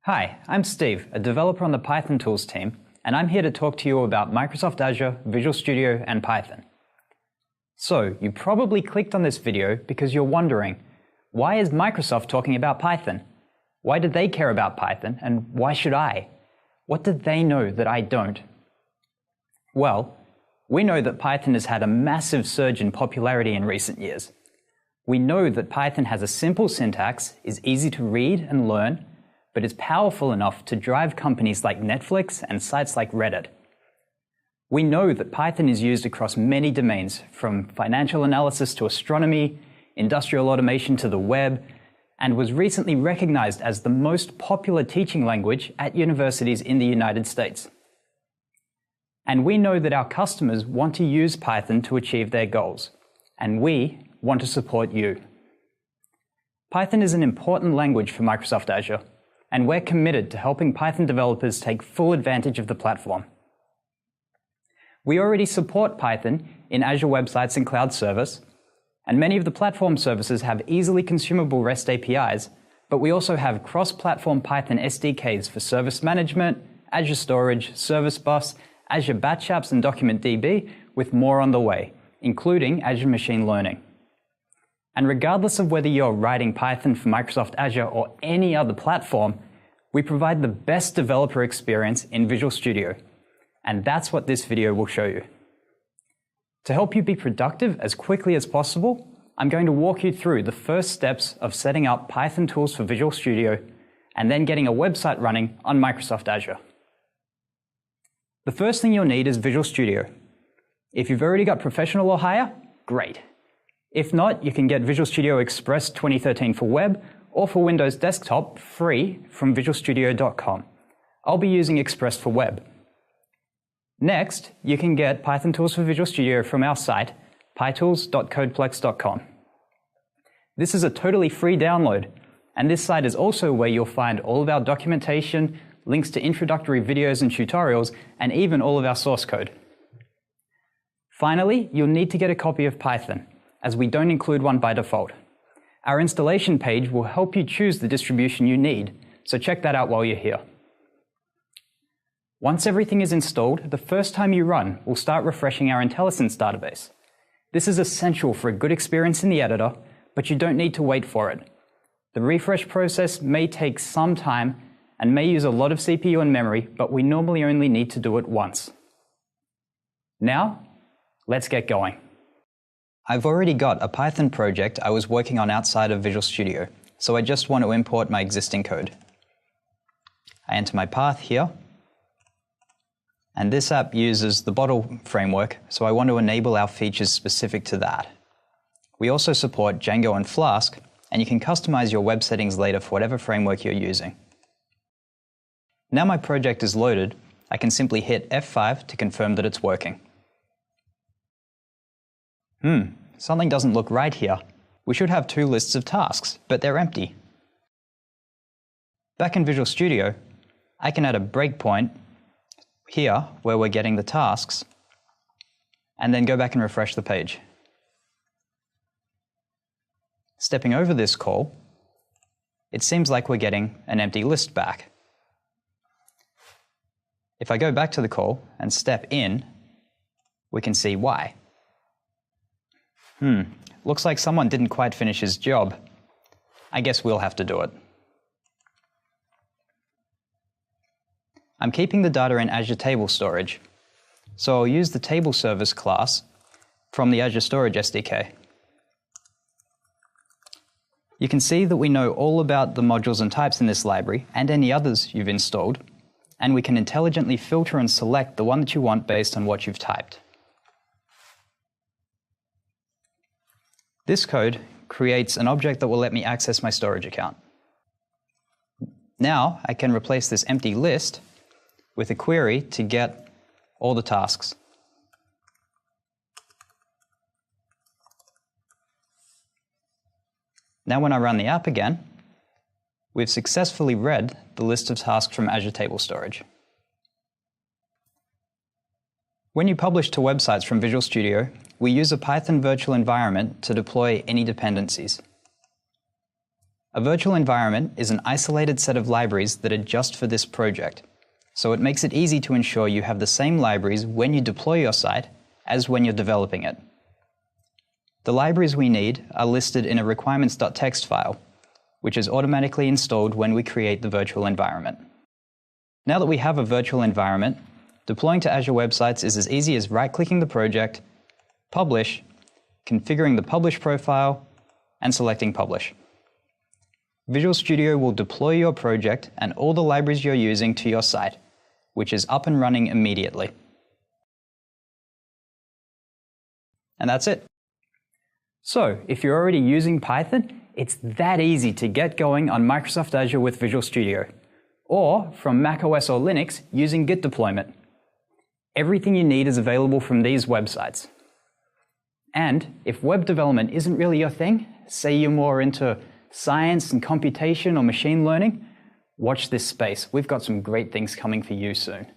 Hi, I'm Steve, a developer on the Python tools team, and I'm here to talk to you about Microsoft Azure, Visual Studio, and Python. So, you probably clicked on this video because you're wondering, why is Microsoft talking about Python? Why do they care about Python, and why should I? What do they know that I don't? Well, we know that Python has had a massive surge in popularity in recent years. We know that Python has a simple syntax, is easy to read and learn, but is powerful enough to drive companies like Netflix and sites like Reddit. We know that Python is used across many domains, from financial analysis to astronomy, industrial automation to the web, and was recently recognized as the most popular teaching language at universities in the United States. And we know that our customers want to use Python to achieve their goals, and we want to support you. Python is an important language for Microsoft Azure, and we're committed to helping Python developers take full advantage of the platform. We already support Python in Azure Websites and Cloud Service, and many of the platform services have easily consumable REST APIs, but we also have cross-platform Python SDKs for service management, Azure Storage, Service Bus, Azure Batch Apps and DocumentDB, with more on the way, including Azure Machine Learning. And regardless of whether you're writing Python for Microsoft Azure or any other platform, we provide the best developer experience in Visual Studio. And that's what this video will show you. To help you be productive as quickly as possible, I'm going to walk you through the first steps of setting up Python tools for Visual Studio and then getting a website running on Microsoft Azure. The first thing you'll need is Visual Studio. If you've already got Professional or higher, great. If not, you can get Visual Studio Express 2013 for web or for Windows Desktop free from visualstudio.com. I'll be using Express for web. Next, you can get Python tools for Visual Studio from our site, pytools.codeplex.com. This is a totally free download, and this site is also where you'll find all of our documentation, links to introductory videos and tutorials, and even all of our source code. Finally, you'll need to get a copy of Python, as we don't include one by default. Our installation page will help you choose the distribution you need, so check that out while you're here. Once everything is installed, the first time you run, we'll start refreshing our IntelliSense database. This is essential for a good experience in the editor, but you don't need to wait for it. The refresh process may take some time and may use a lot of CPU and memory, but we normally only need to do it once. Now, let's get going. I've already got a Python project I was working on outside of Visual Studio, so I just want to import my existing code. I enter my path here, and this app uses the Bottle framework, so I want to enable our features specific to that. We also support Django and Flask, and you can customize your web settings later for whatever framework you're using. Now my project is loaded, I can simply hit F5 to confirm that it's working. Something doesn't look right here. We should have two lists of tasks, but they're empty. Back in Visual Studio, I can add a breakpoint here where we're getting the tasks, and then go back and refresh the page. Stepping over this call, it seems like we're getting an empty list back. If I go back to the call and step in, we can see why. Looks like someone didn't quite finish his job. I guess we'll have to do it. I'm keeping the data in Azure Table Storage, so I'll use the Table Service class from the Azure Storage SDK. You can see that we know all about the modules and types in this library and any others you've installed, and we can intelligently filter and select the one that you want based on what you've typed. This code creates an object that will let me access my storage account. Now I can replace this empty list with a query to get all the tasks. Now when I run the app again, we've successfully read the list of tasks from Azure Table Storage. When you publish to websites from Visual Studio, we use a Python virtual environment to deploy any dependencies. A virtual environment is an isolated set of libraries that are just for this project, so it makes it easy to ensure you have the same libraries when you deploy your site as when you're developing it. The libraries we need are listed in a requirements.txt file, which is automatically installed when we create the virtual environment. Now that we have a virtual environment, deploying to Azure websites is as easy as right-clicking the project, publish, configuring the publish profile, and selecting publish. Visual Studio will deploy your project and all the libraries you're using to your site, which is up and running immediately. And that's it. So, if you're already using Python, it's that easy to get going on Microsoft Azure with Visual Studio, or from macOS or Linux using Git deployment. Everything you need is available from these websites. And if web development isn't really your thing, say you're more into science and computation or machine learning, watch this space. We've got some great things coming for you soon.